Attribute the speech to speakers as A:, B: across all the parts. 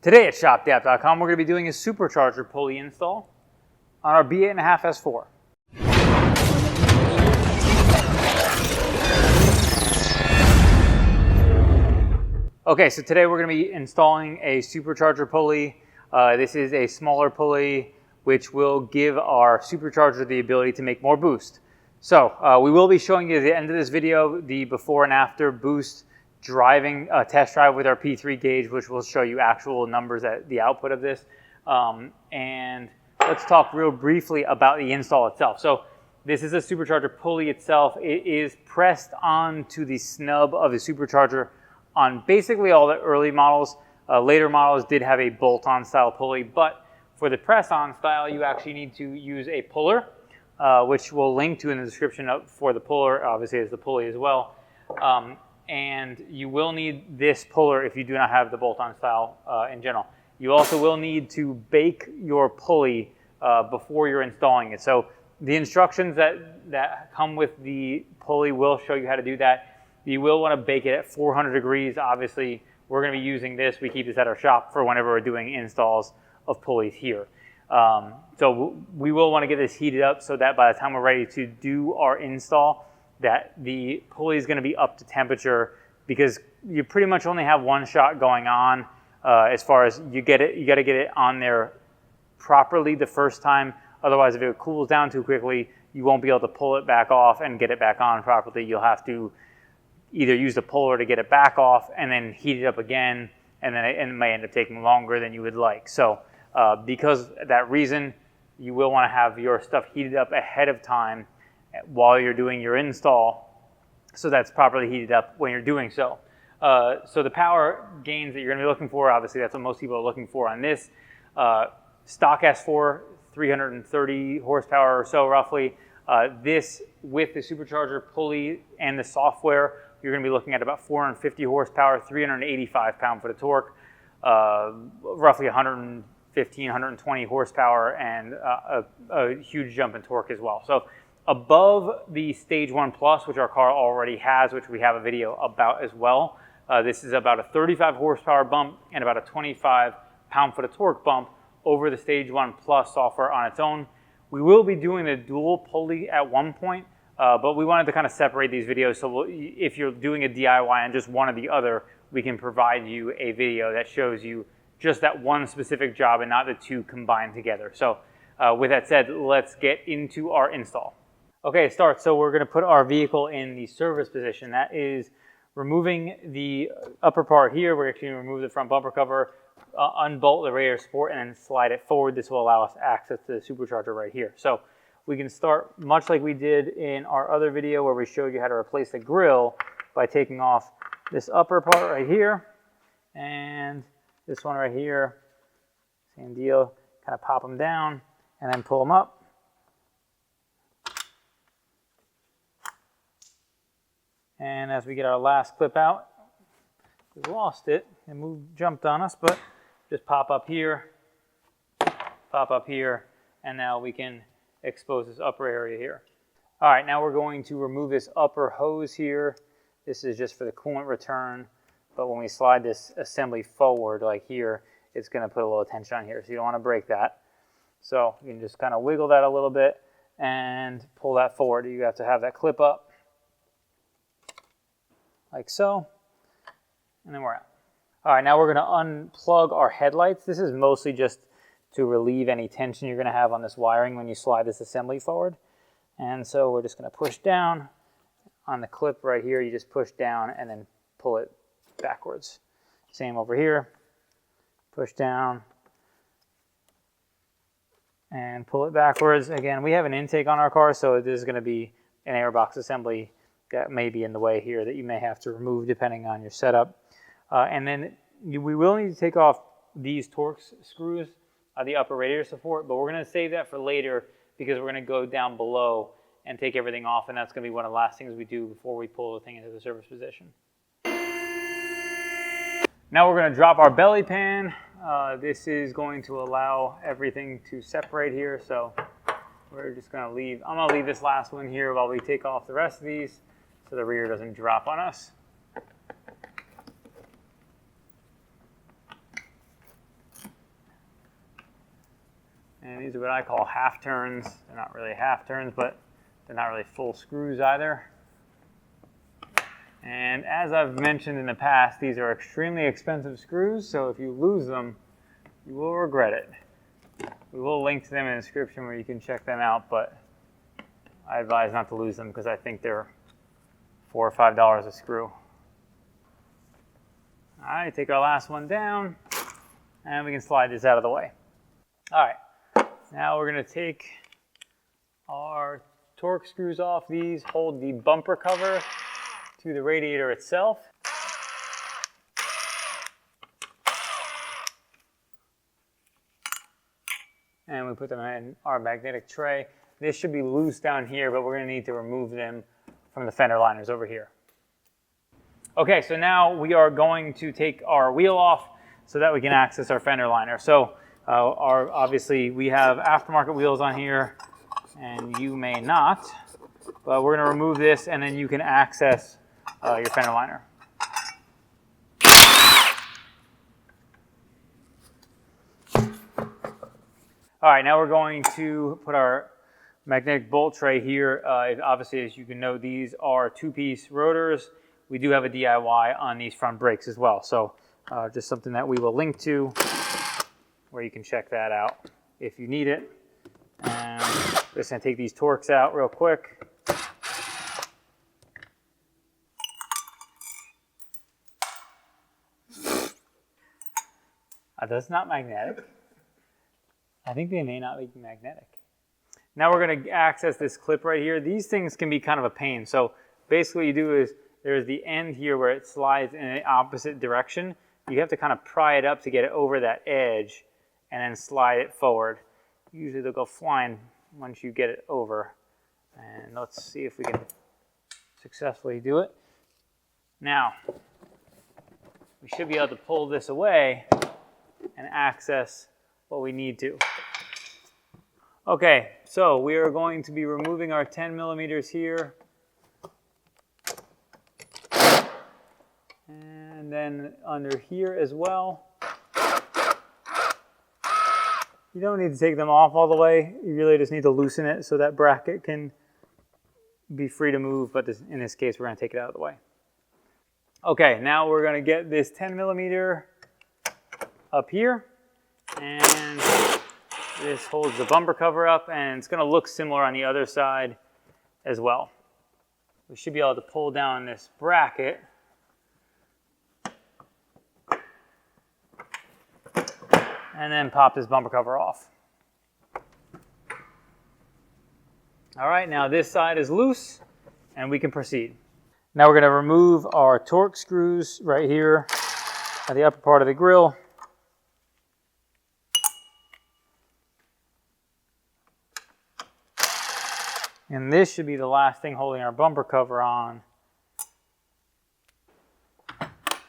A: Today at shopdapp.com, we're going to be doing a supercharger pulley install on our B8.5 S4. Okay, so today we're going to be installing a supercharger pulley. This is a smaller pulley which will give our supercharger the ability to make more boost. So we will be showing you at the end of this video the before and after boost driving test drive with our P3 gauge, which will show you actual numbers at the output of this. And let's talk real briefly about the install itself. So this is a supercharger pulley itself. It is pressed onto the snub of the supercharger on basically all the early models. Later models did have a bolt-on style pulley, but for the press-on style, you actually need to use a puller, which we'll link to in the description for the puller, obviously as the pulley as well. And you will need this puller if you do not have the bolt-on style in general. You also will need to bake your pulley before you're installing it. So the instructions that come with the pulley will show you how to do that. You will want to bake it at 400 degrees. Obviously, we're going to be using this. We keep this at our shop for whenever we're doing installs of pulleys here. So we will want to get this heated up so that by the time we're ready to do our install, that the pulley is going to be up to temperature, because you pretty much only have one shot going on as far as you got to get it on there properly the first time. Otherwise, if it cools down too quickly, you won't be able to pull it back off and get it back on properly. You'll have to either use the puller to get it back off and then heat it up again, and then it may end up taking longer than you would like. So because of that reason, you will want to have your stuff heated up ahead of time while you're doing your install, so that's properly heated up when you're doing so. So the power gains that you're going to be looking for, obviously that's what most people are looking for on this. Stock S4, 330 horsepower or so roughly. This with the supercharger pulley and the software, you're going to be looking at about 450 horsepower, 385 pound-foot of torque, roughly 115, 120 horsepower, and a huge jump in torque as well. So above the Stage 1 Plus, which our car already has, which we have a video about as well, this is about a 35 horsepower bump and about a 25 pound-foot of torque bump over the Stage 1 Plus software on its own. We will be doing the dual pulley at one point, but we wanted to kind of separate these videos, so if you're doing a DIY on just one or the other, we can provide you a video that shows you just that one specific job and not the two combined together. So with that said, let's get into our install. Okay, start. So we're going to put our vehicle in the service position. That is removing the upper part here. We're actually going to remove the front bumper cover, unbolt the radiator support, and then slide it forward. This will allow us access to the supercharger right here. So we can start much like we did in our other video where we showed you how to replace the grill by taking off this upper part right here and this one right here. Same deal. Kind of pop them down and then pull them up. And as we get our last clip out, we lost it and jumped on us, but just pop up here, and now we can expose this upper area here. All right, now we're going to remove this upper hose here. This is just for the coolant return, but when we slide this assembly forward like here, it's going to put a little tension on here, so you don't want to break that. So you can just kind of wiggle that a little bit and pull that forward. You have to have that clip up like so, and then we're out. All right, now we're going to unplug our headlights. This is mostly just to relieve any tension you're going to have on this wiring when you slide this assembly forward. And so we're just going to push down on the clip right here. You just push down and then pull it backwards. Same over here. Push down and pull it backwards. Again, we have an intake on our car, so this is going to be an airbox assembly that may be in the way here that you may have to remove depending on your setup. And then we will need to take off these Torx screws, the upper radiator support, but we're going to save that for later because we're going to go down below and take everything off, and that's going to be one of the last things we do before we pull the thing into the service position. Now we're going to drop our belly pan. This is going to allow everything to separate here, so we're just going to leave. I'm going to leave this last one here while we take off the rest of these so the rear doesn't drop on us. And these are what I call half turns. They're not really half turns, but they're not really full screws either. And as I've mentioned in the past, these are extremely expensive screws, so if you lose them, you will regret it. We will link to them in the description where you can check them out, but I advise not to lose them because I think they're $4 or $5 a screw. All right, take our last one down, and we can slide this out of the way. All right, now we're going to take our torque screws off. These hold the bumper cover to the radiator itself. And we put them in our magnetic tray. This should be loose down here, but we're going to need to remove them from the fender liners over here. Okay, so now we are going to take our wheel off so that we can access our fender liner. So obviously we have aftermarket wheels on here, and you may not, but we're going to remove this, and then you can access your fender liner. All right, now we're going to put our magnetic bolt tray here. Obviously, as you can know, these are two-piece rotors. We do have a DIY on these front brakes as well. So just something that we will link to where you can check that out if you need it. And we're just going to take these Torx out real quick. That's not magnetic. I think they may not be magnetic. Now we're going to access this clip right here. These things can be kind of a pain. So basically what you do is there's the end here where it slides in the opposite direction. You have to kind of pry it up to get it over that edge and then slide it forward. Usually they'll go flying once you get it over. And let's see if we can successfully do it. Now, we should be able to pull this away and access what we need to. Okay, so we are going to be removing our 10 millimeters here. And then under here as well. You don't need to take them off all the way. You really just need to loosen it so that bracket can be free to move, but in this case, we're going to take it out of the way. Okay, now we're going to get this 10 millimeter up here, and this holds the bumper cover up, and it's going to look similar on the other side as well. We should be able to pull down this bracket and then pop this bumper cover off. All right, now this side is loose and we can proceed. Now we're going to remove our Torx screws right here at the upper part of the grill. And this should be the last thing holding our bumper cover on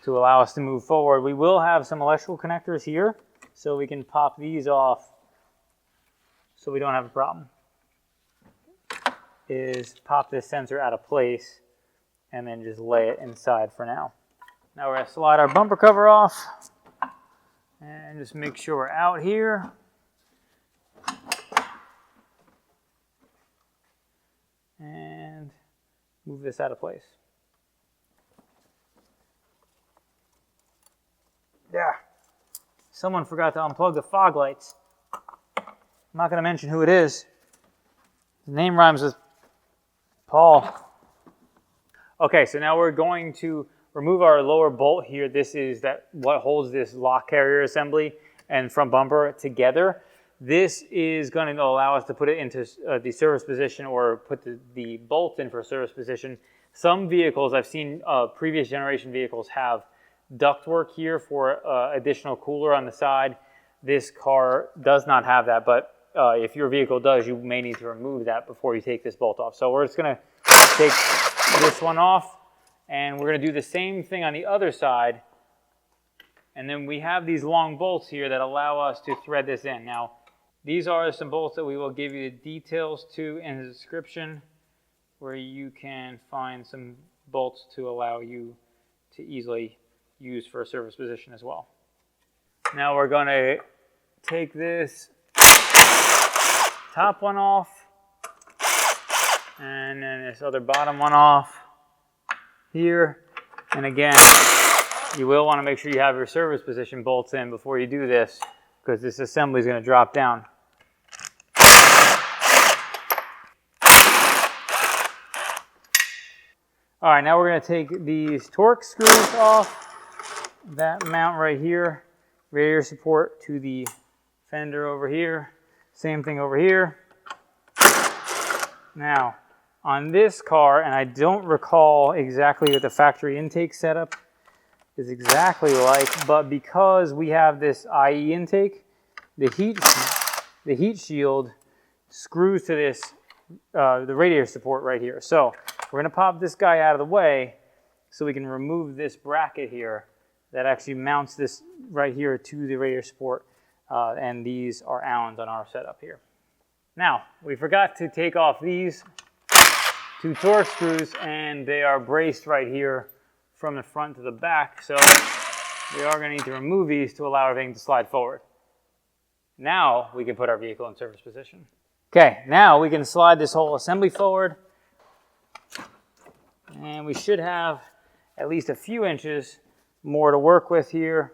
A: to allow us to move forward. We will have some electrical connectors here, so we can pop these off so we don't have a problem. Is pop this sensor out of place and then just lay it inside for now. Now we're going to slide our bumper cover off and just make sure we're out here. And move this out of place. Yeah. Someone forgot to unplug the fog lights. I'm not going to mention who it is. The name rhymes with Paul. Okay, so now we're going to remove our lower bolt here. This is what holds this lock carrier assembly and front bumper together. This is going to allow us to put it into the service position or put the bolt in for service position. Some vehicles, I've seen previous generation vehicles have ductwork here for additional cooler on the side. This car does not have that, but if your vehicle does, you may need to remove that before you take this bolt off. So we're just going to take this one off, and we're going to do the same thing on the other side. And then we have these long bolts here that allow us to thread this in. Now, these are some bolts that we will give you the details to in the description, where you can find some bolts to allow you to easily use for a service position as well. Now we're going to take this top one off, and then this other bottom one off here. And again, you will want to make sure you have your service position bolts in before you do this, because this assembly is going to drop down. All right, now we're going to take these Torx screws off. That mount right here, radiator support to the fender over here. Same thing over here. Now, on this car, and I don't recall exactly what the factory intake setup is exactly like, but because we have this IE intake, the heat shield screws to this, the radiator support right here. So we're going to pop this guy out of the way so we can remove this bracket here that actually mounts this right here to the radiator support, and these are Allens on our setup here. Now, we forgot to take off these two Torx screws, and they are braced right here from the front to the back, so we are going to need to remove these to allow everything to slide forward. Now we can put our vehicle in service position. Okay, now we can slide this whole assembly forward, and we should have at least a few inches more to work with here.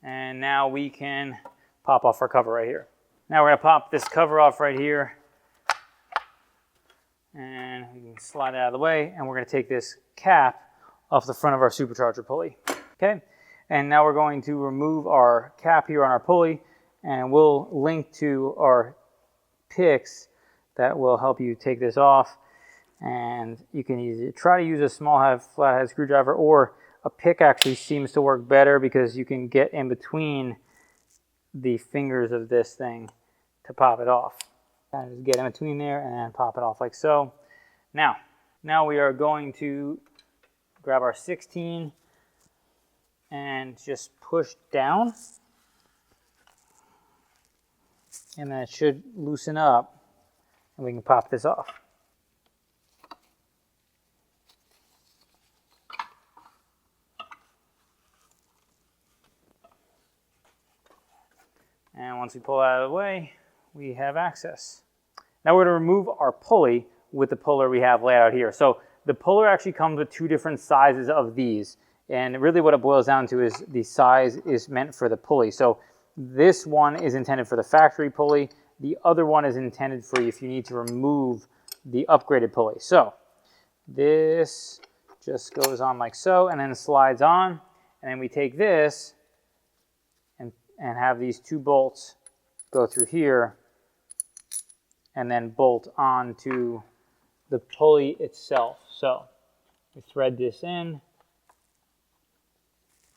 A: And now we can pop off our cover right here. Now we're going to pop this cover off right here, and we can slide it out of the way, and we're going to take this cap off the front of our supercharger pulley. Okay, and now we're going to remove our cap here on our pulley, and we'll link to our picks that will help you take this off. And you can either try to use a small flathead screwdriver, or a pick actually seems to work better because you can get in between the fingers of this thing to pop it off. Kind of just get in between there and then pop it off like so. Now we are going to grab our 16 and just push down, and then it should loosen up and we can pop this off. And once we pull it out of the way, we have access. Now we're going to remove our pulley with the puller we have laid out here. So the puller actually comes with two different sizes of these. And really what it boils down to is the size is meant for the pulley. So this one is intended for the factory pulley. The other one is intended for if you need to remove the upgraded pulley. So this just goes on like so and then slides on. And then we take this and have these two bolts go through here and then bolt onto the pulley itself. So we thread this in, and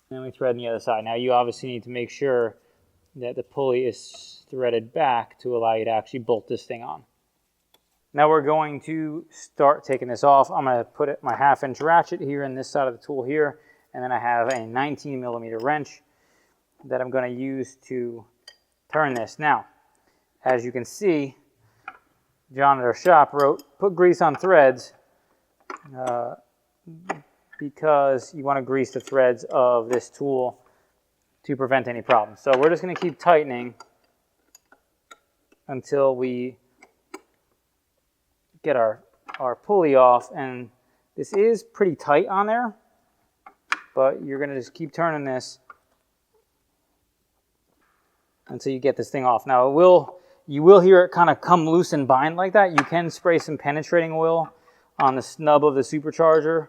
A: then we thread on the other side. Now you obviously need to make sure that the pulley is threaded back to allow you to actually bolt this thing on. Now we're going to start taking this off. I'm going to put my 1/2-inch ratchet here in this side of the tool here, and then I have a 19mm wrench that I'm going to use to turn this. Now, as you can see, John at our shop wrote, put grease on threads, because you want to grease the threads of this tool to prevent any problems. So we're just going to keep tightening until we get our pulley off. And this is pretty tight on there, but you're going to just keep turning this until you get this thing off. Now you will hear it kind of come loose and bind like that. You can spray some penetrating oil on the snub of the supercharger.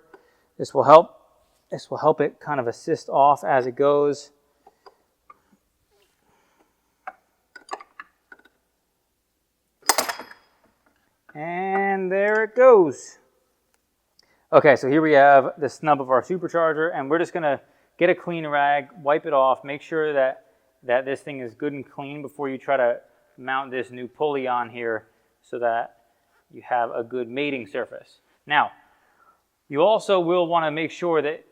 A: This will help it kind of assist off as it goes. And there it goes. Okay, so here we have the snub of our supercharger, and we're just going to get a clean rag, wipe it off, make sure that this thing is good and clean before you try to mount this new pulley on here so that you have a good mating surface. Now, you also will want to make sure that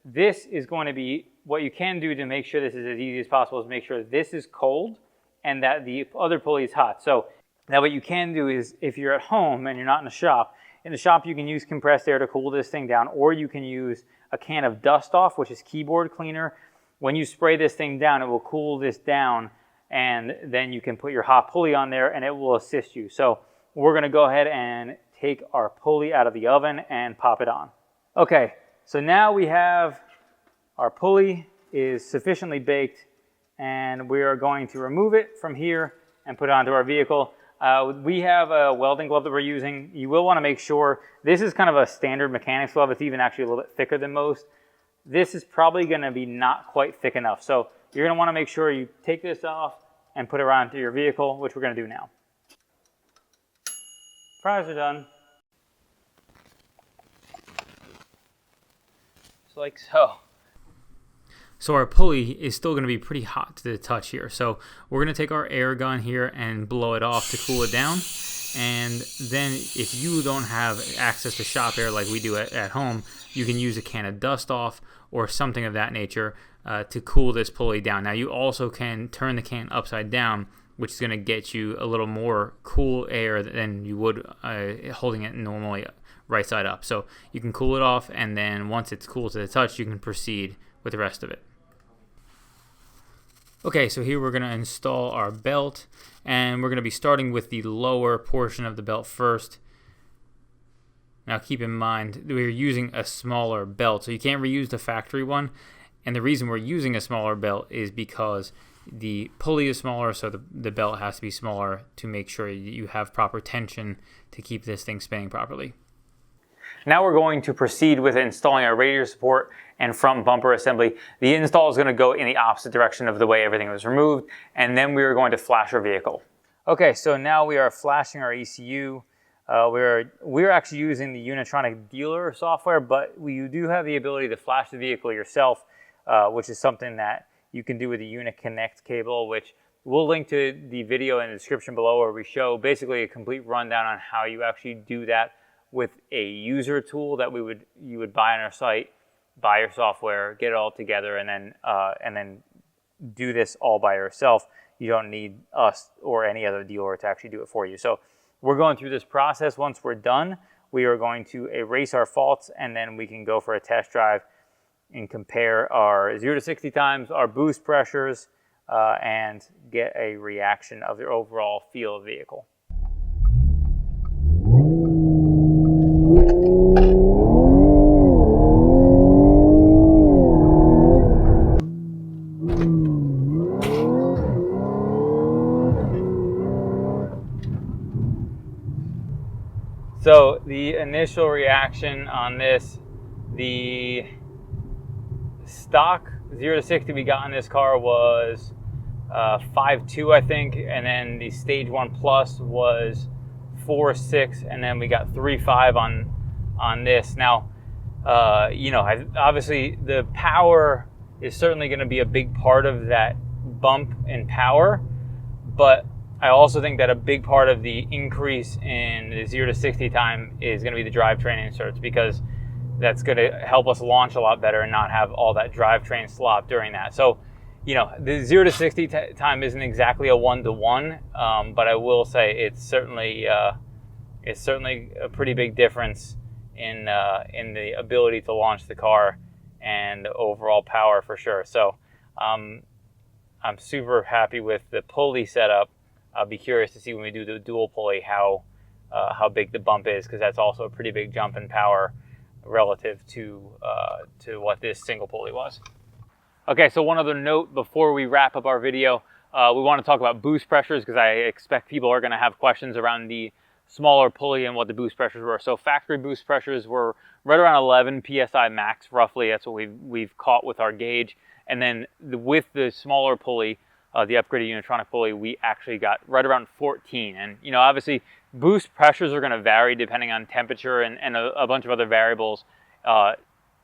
A: this is going to be, what you can do to make sure this is as easy as possible is make sure this is cold and that the other pulley is hot. So now what you can do is, if you're at home and you're not in the shop you can use compressed air to cool this thing down, or you can use a can of Dust Off, which is keyboard cleaner. When you spray this thing down, it will cool this down and then you can put your hot pulley on there and it will assist you. So we're gonna go ahead and take our pulley out of the oven and pop it on. Okay, so now we have our pulley is sufficiently baked, and we are going to remove it from here and put it onto our vehicle. We have a welding glove that we're using. You will want to make sure, this is kind of a standard mechanics glove. It's even actually a little bit thicker than most. This is probably going to be not quite thick enough. So you're going to want to make sure you take this off and put it around to your vehicle, which we're going to do now. Fries are done. Just like so. So our pulley is still going to be pretty hot to the touch here. So we're going to take our air gun here and blow it off to cool it down. And then if you don't have access to shop air like we do at home, you can use a can of dust off or something of that nature to cool this pulley down. Now you also can turn the can upside down, which is going to get you a little more cool air than you would holding it normally right side up. So you can cool it off, and then once it's cool to the touch, you can proceed with the rest of it. Okay, so here we're going to install our belt, and we're going to be starting with the lower portion of the belt first. Now keep in mind, we're using a smaller belt, so you can't reuse the factory one. And the reason we're using a smaller belt is because the pulley is smaller, so the belt has to be smaller to make sure you have proper tension to keep this thing spinning properly. Now we're going to proceed with installing our radiator support and front bumper assembly. The install is going to go in the opposite direction of the way everything was removed, and then we are going to flash our vehicle. Okay, so now we are flashing our ECU. We're actually using the Unitronic dealer software, but you do have the ability to flash the vehicle yourself, which is something that you can do with the UniConnect cable, which we'll link to the video in the description below, where we show basically a complete rundown on how you actually do that with a user tool that you would buy on our site, buy your software, get it all together, and then do this all by yourself. You don't need us or any other dealer to actually do it for you. So we're going through this process. Once we're done, we are going to erase our faults, and then we can go for a test drive and compare our 0 to 60 times, our boost pressures, and get a reaction of the overall feel of the vehicle. So the initial reaction on this, the stock 0 to 60 we got on this car was 5.2, I think, and then the Stage 1 Plus was 4.6, and then we got 3.5 on this. Now, obviously the power is certainly going to be a big part of that bump in power, but I also think that a big part of the increase in the 0 to 60 time is going to be the drivetrain inserts, because that's going to help us launch a lot better and not have all that drivetrain slop during that. So, the 0 to 60 time isn't exactly a 1-to-1, but I will say it's certainly a pretty big difference in the ability to launch the car and overall power for sure. So I'm super happy with the pulley setup. I'll be curious to see when we do the dual pulley how big the bump is, because that's also a pretty big jump in power relative to what this single pulley was. Okay, so one other note before we wrap up our video, we want to talk about boost pressures, because I expect people are going to have questions around the smaller pulley and what the boost pressures were. So factory boost pressures were right around 11 psi max, roughly. That's what we've caught with our gauge. And then with the smaller pulley, the upgraded Unitronic pulley, we actually got right around 14. And obviously boost pressures are going to vary depending on temperature and a bunch of other variables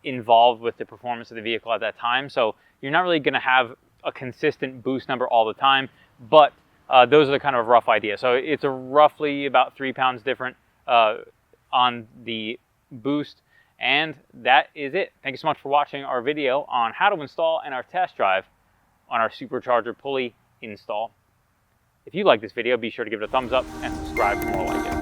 A: involved with the performance of the vehicle at that time. So you're not really going to have a consistent boost number all the time, but those are the kind of rough idea. So it's roughly about 3 pounds different on the boost. And that is it. Thank you so much for watching our video on how to install and our test drive on our supercharger pulley install. If you like this video, be sure to give it a thumbs up and subscribe for more like it.